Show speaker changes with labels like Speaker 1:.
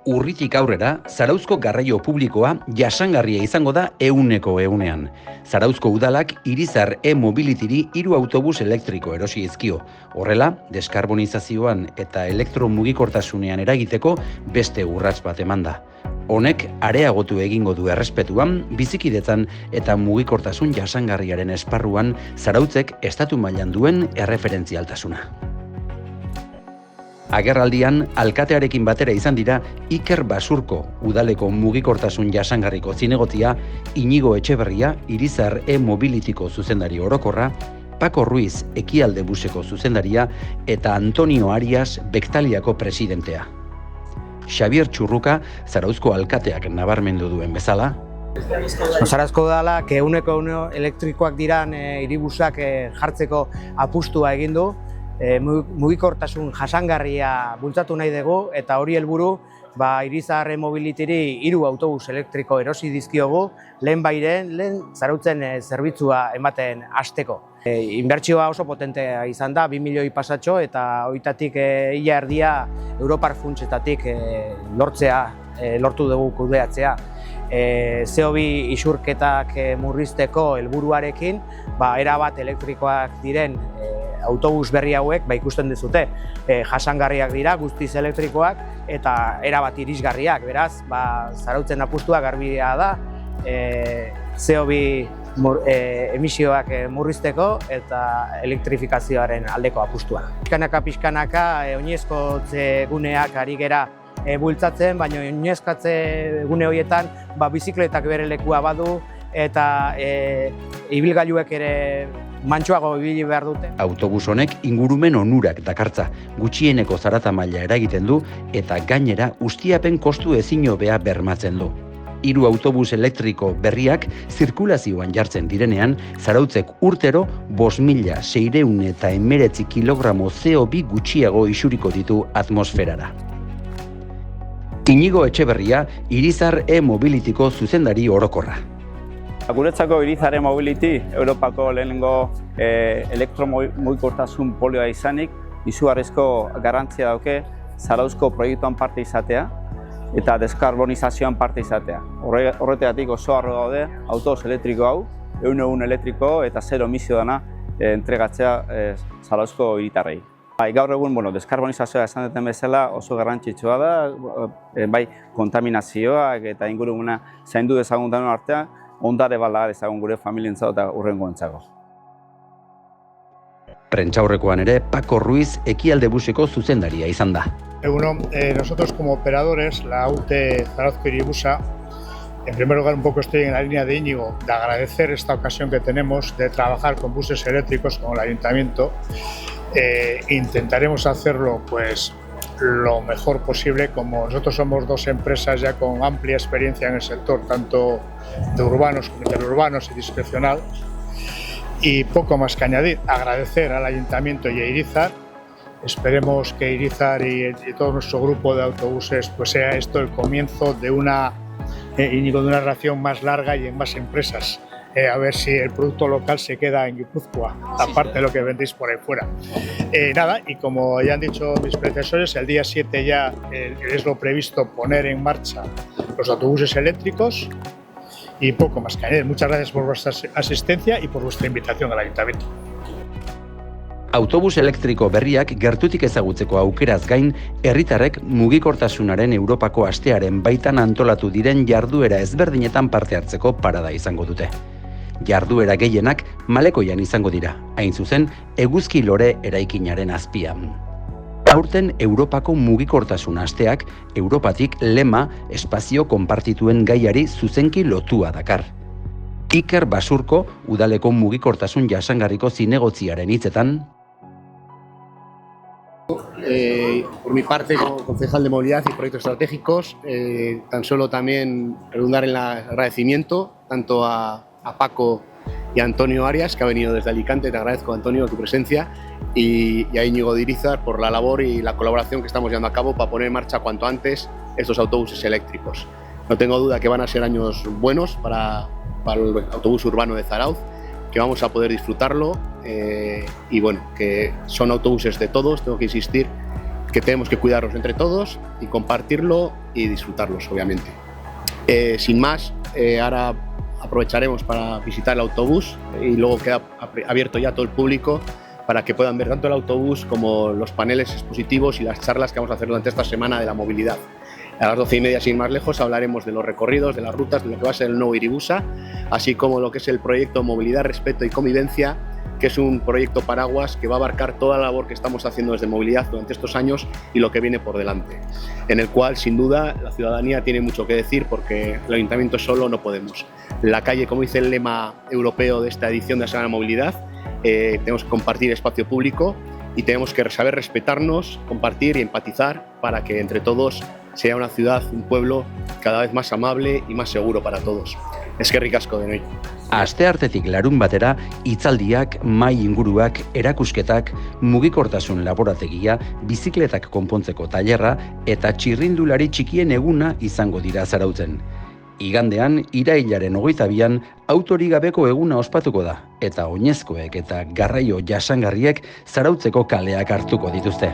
Speaker 1: Urritik aurrera, Zarauzko garraio publikoa jasangarria izango da 100%. Zarauzko udalak Irizar e-Mobilityri 3 autobus elektriko erosi dizkio. Horrela, deskarbonizazioan eta elektromugikortasunean eragiteko beste urrats bat emanda. Honek areagotu egingo du errespetuan, bizikidetzan eta mugikortasun jasangarriaren esparruan Zarautzek estatu mailan duen erreferentzialtasuna. Agerraldian, alkatearekin batera izan dira Iker Basurko, udaleko mugikortasun jasangarriko zinegotzia, Inigo Etxeberria, Irizar e-Mobilityko zuzendari orokorra, Paco Ruiz, Ekialde buseko zuzendaria, eta Antonio Arias, Bektaliako presidentea. Xavier Txurruka, Zarauzko alkateak nabarmendu duen bezala,
Speaker 2: Zarauzko udalak 100% elektrikoak diran hiribusak jartzeko apustua egin du. Mugikortasun jasangarria bultzatu nahi dugu eta hori helburu Irizar e-Mobilityri 3 autobus elektriko erosi dizkiogu lehen Zarautzen zerbitzua ematen hasteko. Inbertsioa oso potentea izan da, 2 milioi pasatxo eta horietatik ia erdia Europar funtsetatik lortu dugu kudeatzea. CO2 isurketak murrizteko helburuarekin erabat elektrikoak diren autobus berri hauek ikusten duzute jasangarriak dira, guztiz elektrikoak eta erabat irisgarriak. Beraz, Zarautzen apustua garbia da CO2 emisioak murrizteko eta elektrifikazioaren aldeko apustua. Pixkanaka oinezkotze guneak ari gera bultzatzen, baina oinezkatze gune horietan bizikletak bere lekua badu eta ibilgailuek ere mantsoago ibili behar dute.
Speaker 1: Autobus honek ingurumen onurak dakartza, gutxieneko zarata maila eragiten du eta gainera ustiapen kostu ezinhobea bermatzen du. 3 autobus elektriko berriak zirkulazioan jartzen direnean, Zarautzek urtero 5.619 kilogramo CO2 gutxiago isuriko ditu atmosferara. Inigo Etxeberria, Irizar e-Mobilityko zuzendari orokorra.
Speaker 3: Guretzako Irizar e-Mobility, Europako lehenengo elektromugikortasun polioa izanik, izugarrizko garrantzia dauke Zarauzko proiektuan parte izatea eta deskarbonizazioan parte izatea. Horreteatik oso harro daude autobus elektriko hau, 100% elektriko eta 0 emisio dana entregatzea Zarauzko hiritarrei. Gaur egun, deskarbonizazioa esan duten bezala oso garrantzitsua da, kontaminazioak eta ingurumena zaindu dezagun denon artean, ondare baldagar ezagun gure familientzako eta hurrengoentzako.
Speaker 1: Prentsaurrekoan ere Paco Ruiz Ekialde buseko zuzendaria izan da.
Speaker 4: Nosotros como operadores, la UTE Zarauzko Hiribusa, en primer lugar un poco estoy en la línea de Íñigo, de agradecer esta ocasión que tenemos de trabajar con buses eléctricos con el Ayuntamiento. Intentaremos hacerlo lo mejor posible, como nosotros somos 2 empresas ya con amplia experiencia en el sector, tanto de urbanos como interurbanos y discrecional, y poco más que añadir. Agradecer al Ayuntamiento y a Irizar. Esperemos que Irizar y todo nuestro grupo de autobuses sea esto el comienzo de una relación más larga y en más empresas. A ver si el producto local se queda en Guipúzcoa, aparte de lo que vendéis por ahí fuera. Y como ya han dicho mis predecesores, el día 7 ya es lo previsto poner en marcha los autobuses eléctricos y poco más que añadir. Muchas gracias por vuestra asistencia y por vuestra invitación al Ayuntamiento.
Speaker 1: Autobus elektriko berriak gertutik ezagutzeko aukeraz gain, herritarrek mugikortasunaren Europako astearen baitan antolatu diren jarduera ezberdinetan parte hartzeko parada izango dute. Jarduera gehienak Malekoian izango dira, hain zuzen, Eguzki Lore eraikinaren azpian. Aurten Europako mugikortasun asteak Europatik lema espazio konpartituen gaiari zuzenki lotua dakar. Iker Basurko, udaleko mugikortasun jasangarriko zinegotziaren hitzetan,
Speaker 5: por mi parte, como concejal de movilidad y proyectos estratégicos, tan solo también redundar en el agradecimiento tanto a Paco y a Antonio Arias, que ha venido desde Alicante. Te agradezco, Antonio, tu presencia, y a Íñigo de Irizar por la labor y la colaboración que estamos llevando a cabo para poner en marcha cuanto antes estos autobuses eléctricos. No tengo duda que van a ser años buenos para el autobús urbano de Zarauz, que vamos a poder disfrutarlo y que son autobuses de todos. Tengo que insistir que tenemos que cuidarnos entre todos y compartirlo y disfrutarlos, obviamente. Sin más, ahora aprovecharemos para visitar el autobús y luego queda abierto ya a todo el público para que puedan ver tanto el autobús como los paneles expositivos y las charlas que vamos a hacer durante esta semana de la movilidad. A las 12:30, sin más lejos, hablaremos de los recorridos, de las rutas, de lo que va a ser el nuevo Iribusa, así como lo que es el proyecto Movilidad, Respeto y Convivencia, que es un proyecto paraguas que va a abarcar toda la labor que estamos haciendo desde Movilidad durante estos años y lo que viene por delante, en el cual, sin duda, la ciudadanía tiene mucho que decir porque el Ayuntamiento solo no podemos. La calle, como dice el lema europeo de esta edición de la Semana de Movilidad, tenemos que compartir espacio público y tenemos que saber respetarnos, compartir y empatizar para que entre todos sea una ciudad, un pueblo cada vez más amable y más seguro para todos. Eskerrik asko denoi.
Speaker 1: Asteartetik larun batera, hitzaldiak, mahai inguruak, erakusketak, mugikortasun laborategia, bizikletak konpontzeko tailerra eta txirrindulari txikien eguna izango dira Zarautzen. Igandean, irailaren 22an, autorik gabeko eguna ospatuko da, eta oinezkoek eta garraio jasangarriek Zarautzeko kaleak hartuko dituzte.